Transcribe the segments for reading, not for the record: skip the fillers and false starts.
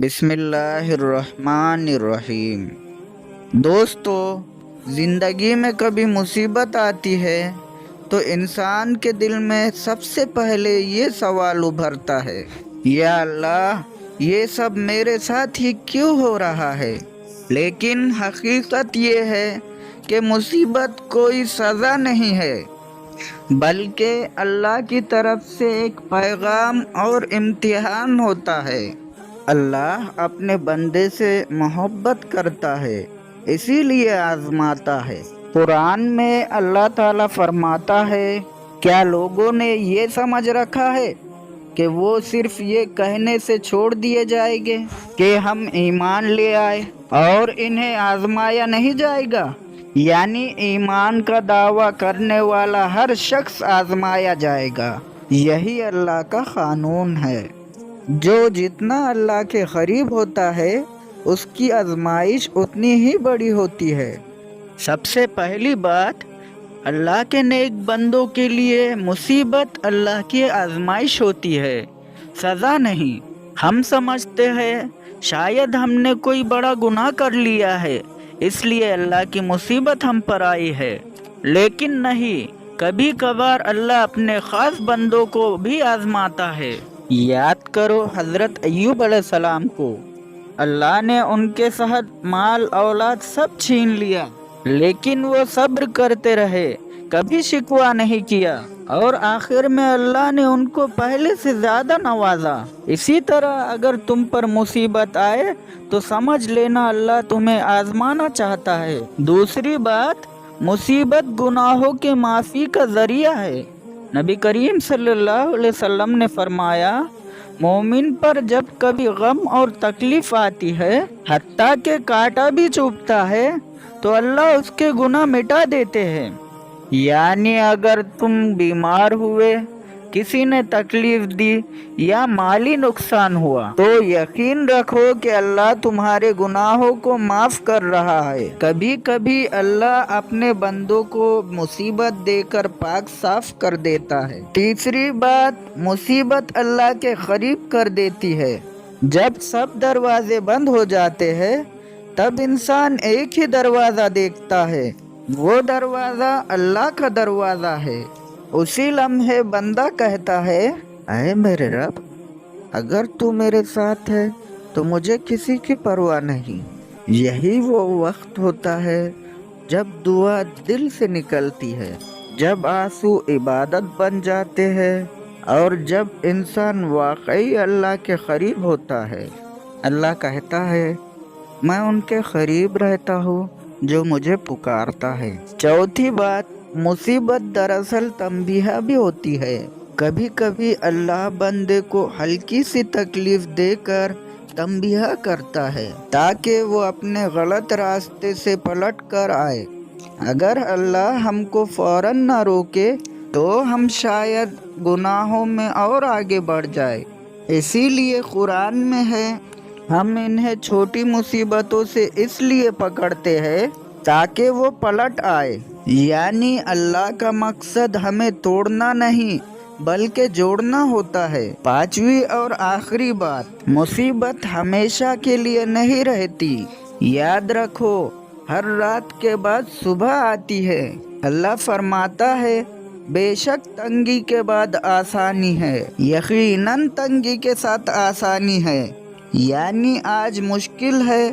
بسم اللہ الرحمن الرحیم۔ دوستو، زندگی میں کبھی مصیبت آتی ہے تو انسان کے دل میں سب سے پہلے یہ سوال ابھرتا ہے، یا اللہ، یہ سب میرے ساتھ ہی کیوں ہو رہا ہے؟ لیکن حقیقت یہ ہے کہ مصیبت کوئی سزا نہیں ہے، بلکہ اللہ کی طرف سے ایک پیغام اور امتحان ہوتا ہے۔ اللہ اپنے بندے سے محبت کرتا ہے، اسی لیے آزماتا ہے۔ قرآن میں اللہ تعالیٰ فرماتا ہے، کیا لوگوں نے یہ سمجھ رکھا ہے کہ وہ صرف یہ کہنے سے چھوڑ دیے جائیں گے کہ ہم ایمان لے آئے اور انہیں آزمایا نہیں جائے گا؟ یعنی ایمان کا دعویٰ کرنے والا ہر شخص آزمایا جائے گا۔ یہی اللہ کا قانون ہے۔ جو جتنا اللہ کے قریب ہوتا ہے اس کی آزمائش اتنی ہی بڑی ہوتی ہے۔ سب سے پہلی بات، اللہ کے نیک بندوں کے لیے مصیبت اللہ کی آزمائش ہوتی ہے، سزا نہیں۔ ہم سمجھتے ہیں شاید ہم نے کوئی بڑا گناہ کر لیا ہے اس لیے اللہ کی مصیبت ہم پر آئی ہے، لیکن نہیں، کبھی کبھار اللہ اپنے خاص بندوں کو بھی آزماتا ہے۔ یاد کرو حضرت ایوب علیہ السلام کو، اللہ نے ان کے صحت، مال، اولاد سب چھین لیا، لیکن وہ صبر کرتے رہے، کبھی شکوہ نہیں کیا، اور آخر میں اللہ نے ان کو پہلے سے زیادہ نوازا۔ اسی طرح اگر تم پر مصیبت آئے تو سمجھ لینا اللہ تمہیں آزمانا چاہتا ہے۔ دوسری بات، مصیبت گناہوں کے معافی کا ذریعہ ہے۔ نبی کریم صلی اللہ علیہ وسلم نے فرمایا، مومن پر جب کبھی غم اور تکلیف آتی ہے، حتیٰ کہ کانٹا بھی چبھتا ہے، تو اللہ اس کے گناہ مٹا دیتے ہیں۔ یعنی اگر تم بیمار ہوئے، کسی نے تکلیف دی یا مالی نقصان ہوا تو یقین رکھو کہ اللہ تمہارے گناہوں کو معاف کر رہا ہے۔ کبھی کبھی اللہ اپنے بندوں کو مصیبت دے کر پاک صاف کر دیتا ہے۔ تیسری بات، مصیبت اللہ کے قریب کر دیتی ہے۔ جب سب دروازے بند ہو جاتے ہیں تب انسان ایک ہی دروازہ دیکھتا ہے، وہ دروازہ اللہ کا دروازہ ہے۔ اسی لمحے بندہ کہتا ہے، اے میرے رب، اگر تو میرے ساتھ ہے تو مجھے کسی کی پرواہ نہیں۔ یہی وہ وقت ہوتا ہے جب دعا دل سے نکلتی ہے، جب آنسو عبادت بن جاتے ہیں، اور جب انسان واقعی اللہ کے قریب ہوتا ہے۔ اللہ کہتا ہے، میں ان کے قریب رہتا ہوں جو مجھے پکارتا ہے۔ چوتھی بات، مصیبت دراصل تنبیہ بھی ہوتی ہے۔ کبھی کبھی اللہ بندے کو ہلکی سی تکلیف دے کر تنبیہ کرتا ہے تاکہ وہ اپنے غلط راستے سے پلٹ کر آئے۔ اگر اللہ ہم کو فوراً نہ روکے تو ہم شاید گناہوں میں اور آگے بڑھ جائے۔ اسی لیے قرآن میں ہے، ہم انہیں چھوٹی مصیبتوں سے اس لیے پکڑتے ہیں تاکہ وہ پلٹ آئے۔ یعنی اللہ کا مقصد ہمیں توڑنا نہیں بلکہ جوڑنا ہوتا ہے۔ پانچویں اور آخری بات، مصیبت ہمیشہ کے لیے نہیں رہتی۔ یاد رکھو، ہر رات کے بعد صبح آتی ہے۔ اللہ فرماتا ہے، بے شک تنگی کے بعد آسانی ہے، یقیناً تنگی کے ساتھ آسانی ہے۔ یعنی آج مشکل ہے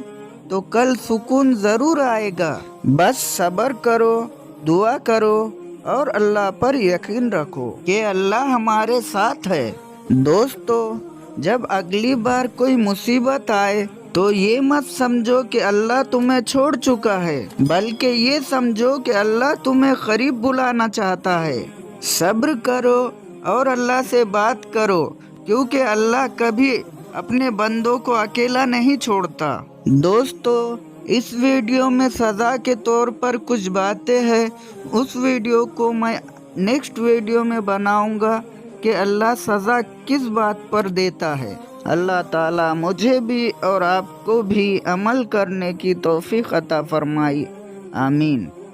تو کل سکون ضرور آئے گا۔ بس صبر کرو، دعا کرو اور اللہ پر یقین رکھو کہ اللہ ہمارے ساتھ ہے۔ دوستو، جب اگلی بار کوئی مصیبت آئے تو یہ مت سمجھو کہ اللہ تمہیں چھوڑ چکا ہے، بلکہ یہ سمجھو کہ اللہ تمہیں قریب بلانا چاہتا ہے۔ صبر کرو اور اللہ سے بات کرو، کیونکہ اللہ کبھی اپنے بندوں کو اکیلا نہیں چھوڑتا۔ دوستو، اس ویڈیو میں سزا کے طور پر کچھ باتیں ہیں، اس ویڈیو کو میں نیکسٹ ویڈیو میں بناؤں گا کہ اللہ سزا کس بات پر دیتا ہے۔ اللہ تعالیٰ مجھے بھی اور آپ کو بھی عمل کرنے کی توفیق عطا فرمائی، آمین۔